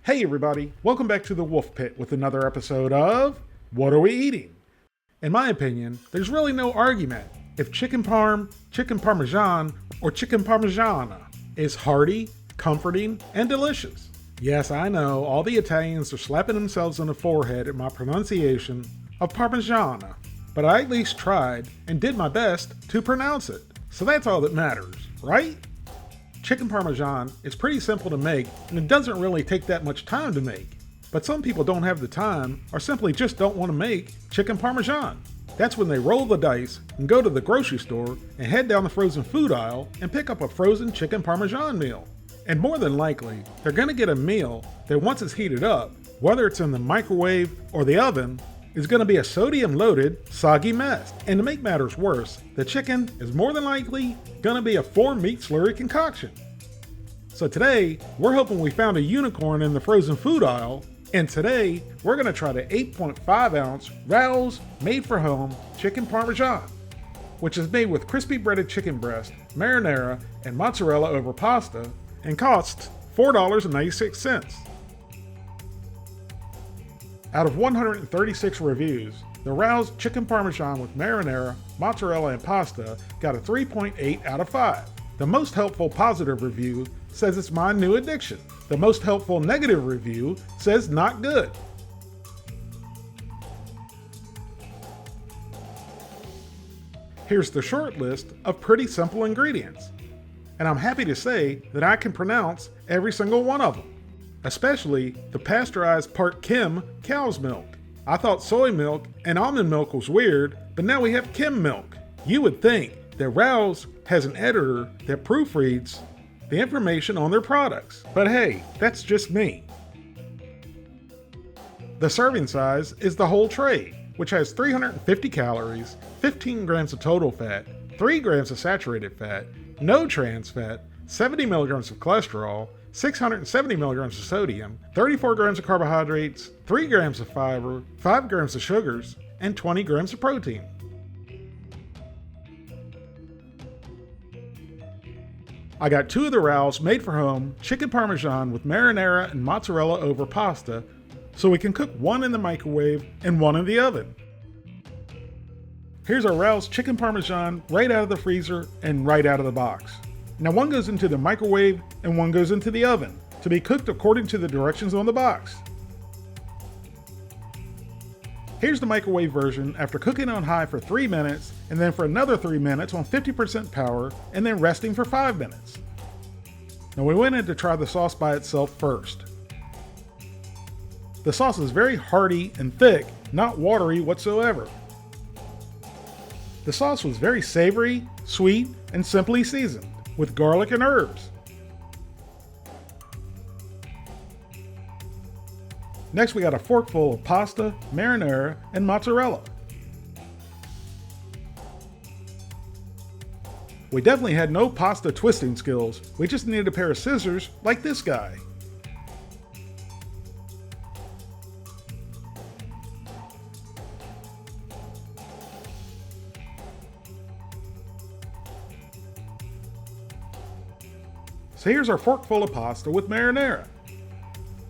Hey everybody, welcome back to the Wolf Pit with another episode of What Are We Eating? In my opinion, there's really no argument if chicken parmesan, or chicken parmigiana is hearty, comforting, and delicious. Yes, I know, all the Italians are slapping themselves on the forehead at my pronunciation of parmigiana, but I at least tried and did my best to pronounce it. So that's all that matters, right? Chicken parmesan is pretty simple to make, and it doesn't really take that much time to make. But some people don't have the time, or simply just don't want to make chicken parmesan. That's when they roll the dice and go to the grocery store and head down the frozen food aisle and pick up a frozen chicken parmesan meal. And more than likely, they're going to get a meal that once it's heated up, whether it's in the microwave or the oven, is going to be a sodium-loaded, soggy mess. And to make matters worse, the chicken is more than likely going to be a 4-meat slurry concoction. So today, we're hoping we found a unicorn in the frozen food aisle, and today, we're going to try the 8.5-ounce Rao's made-for-home chicken parmesan, which is made with crispy breaded chicken breast, marinara, and mozzarella over pasta, and costs $4.96. Out of 136 reviews, the Rao's chicken parmesan with marinara, mozzarella, and pasta got a 3.8 out of 5. The most helpful positive review says it's my new addiction. The most helpful negative review says not good. Here's the short list of pretty simple ingredients. And I'm happy to say that I can pronounce every single one of them. Especially the pasteurized part Kim cow's milk. I thought soy milk and almond milk was weird, but now we have Kim milk. You would think that Rao's has an editor that proofreads the information on their products, but hey, that's just me. The serving size is the whole tray, which has 350 calories, 15 grams of total fat, 3 grams of saturated fat, no trans fat, 70 milligrams of cholesterol, 670 milligrams of sodium, 34 grams of carbohydrates, 3 grams of fiber, 5 grams of sugars, and 20 grams of protein. I got 2 of the Rao's made-for-home chicken parmesan with marinara and mozzarella over pasta, so we can cook one in the microwave and one in the oven. Here's our Rao's chicken parmesan right out of the freezer and right out of the box. Now one goes into the microwave and one goes into the oven to be cooked according to the directions on the box. Here's the microwave version after cooking on high for 3 minutes and then for another 3 minutes on 50% power and then resting for 5 minutes. Now we went in to try the sauce by itself first. The sauce is very hearty and thick, not watery whatsoever. The sauce was very savory, sweet, and simply seasoned with garlic and herbs. Next we got a forkful of pasta, marinara, and mozzarella. We definitely had no pasta twisting skills, we just needed a pair of scissors like this guy. So here's our forkful of pasta with marinara.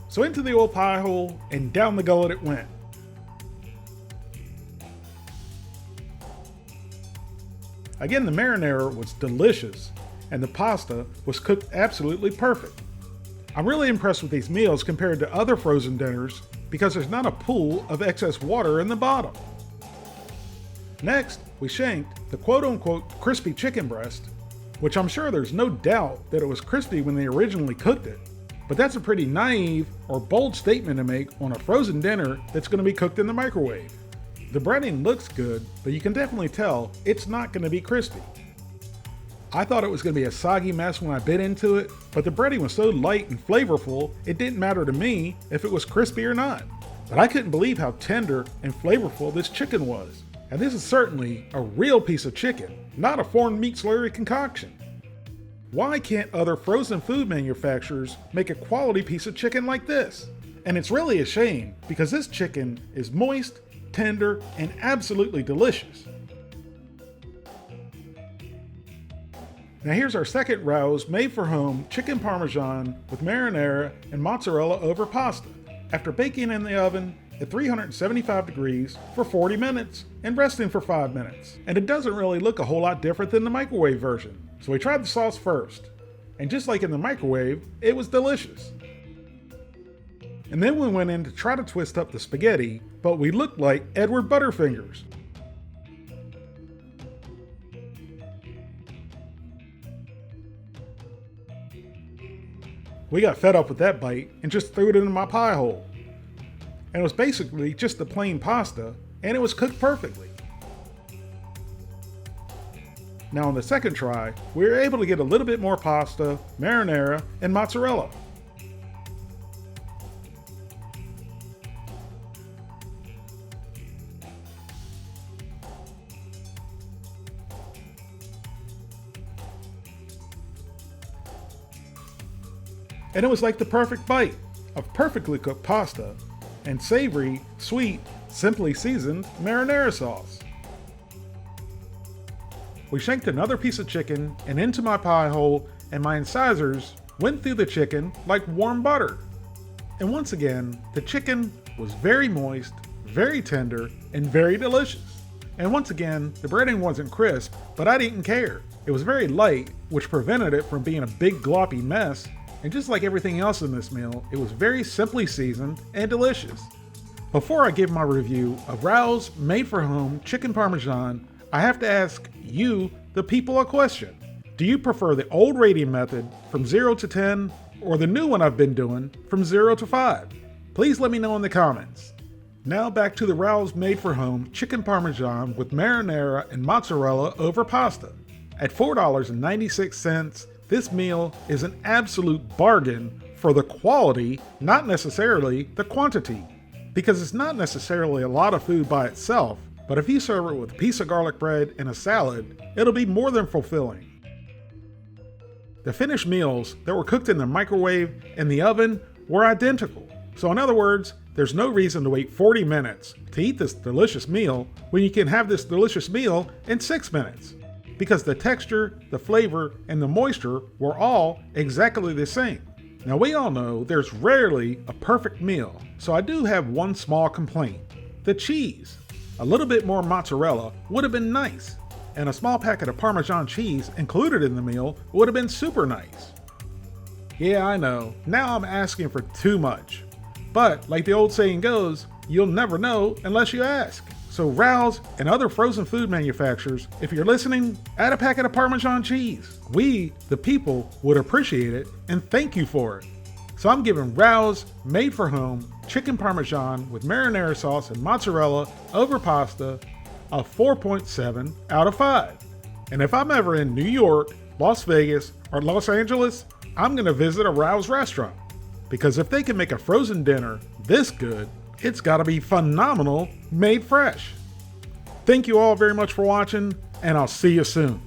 So into the old pie hole and down the gullet it went. Again, the marinara was delicious and the pasta was cooked absolutely perfect. I'm really impressed with these meals compared to other frozen dinners because there's not a pool of excess water in the bottom. Next, we shanked the quote-unquote crispy chicken breast, which I'm sure there's no doubt that it was crispy when they originally cooked it. But that's a pretty naive or bold statement to make on a frozen dinner that's going to be cooked in the microwave. The breading looks good, but you can definitely tell it's not going to be crispy. I thought it was going to be a soggy mess when I bit into it, but the breading was so light and flavorful, it didn't matter to me if it was crispy or not. But I couldn't believe how tender and flavorful this chicken was. And this is certainly a real piece of chicken, not a foreign meat slurry concoction. Why can't other frozen food manufacturers make a quality piece of chicken like this? And it's really a shame because this chicken is moist, tender, and absolutely delicious. Now here's our second rouse made for home chicken parmesan with marinara and mozzarella over pasta. After baking in the oven at 375 degrees for 40 minutes and resting for 5 minutes. And it doesn't really look a whole lot different than the microwave version. So we tried the sauce first. And just like in the microwave, it was delicious. And then we went in to try to twist up the spaghetti, but we looked like Edward Butterfingers. We got fed up with that bite and just threw it in my pie hole. And it was basically just the plain pasta, and it was cooked perfectly. Now on the second try, we were able to get a little bit more pasta, marinara, and mozzarella. And it was like the perfect bite of perfectly cooked pasta and savory, sweet, simply seasoned marinara sauce. We shanked another piece of chicken and into my pie hole, and my incisors went through the chicken like warm butter. And once again, the chicken was very moist, very tender, and very delicious. And once again, the breading wasn't crisp, but I didn't care. It was very light, which prevented it from being a big gloppy mess. And just like everything else in this meal, it was very simply seasoned and delicious. Before I give my review of Rao's made for home chicken parmesan, I have to ask you, the people, a question. Do you prefer the old rating method from 0 to 10 or the new one I've been doing from 0 to 5? Please let me know in the comments. Now back to the Rao's made for home chicken parmesan with marinara and mozzarella over pasta. At $4.96, this meal is an absolute bargain for the quality, not necessarily the quantity. Because it's not necessarily a lot of food by itself, but if you serve it with a piece of garlic bread and a salad, it'll be more than fulfilling. The finished meals that were cooked in the microwave and the oven were identical. So in other words, there's no reason to wait 40 minutes to eat this delicious meal when you can have this delicious meal in 6 minutes. Because the texture, the flavor, and the moisture were all exactly the same. Now we all know there's rarely a perfect meal, so I do have one small complaint. The cheese. A little bit more mozzarella would have been nice, and a small packet of Parmesan cheese included in the meal would have been super nice. Yeah, I know, now I'm asking for too much. But like the old saying goes, you'll never know unless you ask. So Rao's and other frozen food manufacturers, if you're listening, add a packet of Parmesan cheese. We, the people, would appreciate it and thank you for it. So I'm giving Rao's made for home chicken Parmesan with marinara sauce and mozzarella over pasta a 4.7 out of 5. And if I'm ever in New York, Las Vegas, or Los Angeles, I'm gonna visit a Rao's restaurant. Because if they can make a frozen dinner this good, it's gotta be phenomenal, made fresh. Thank you all very much for watching, and I'll see you soon.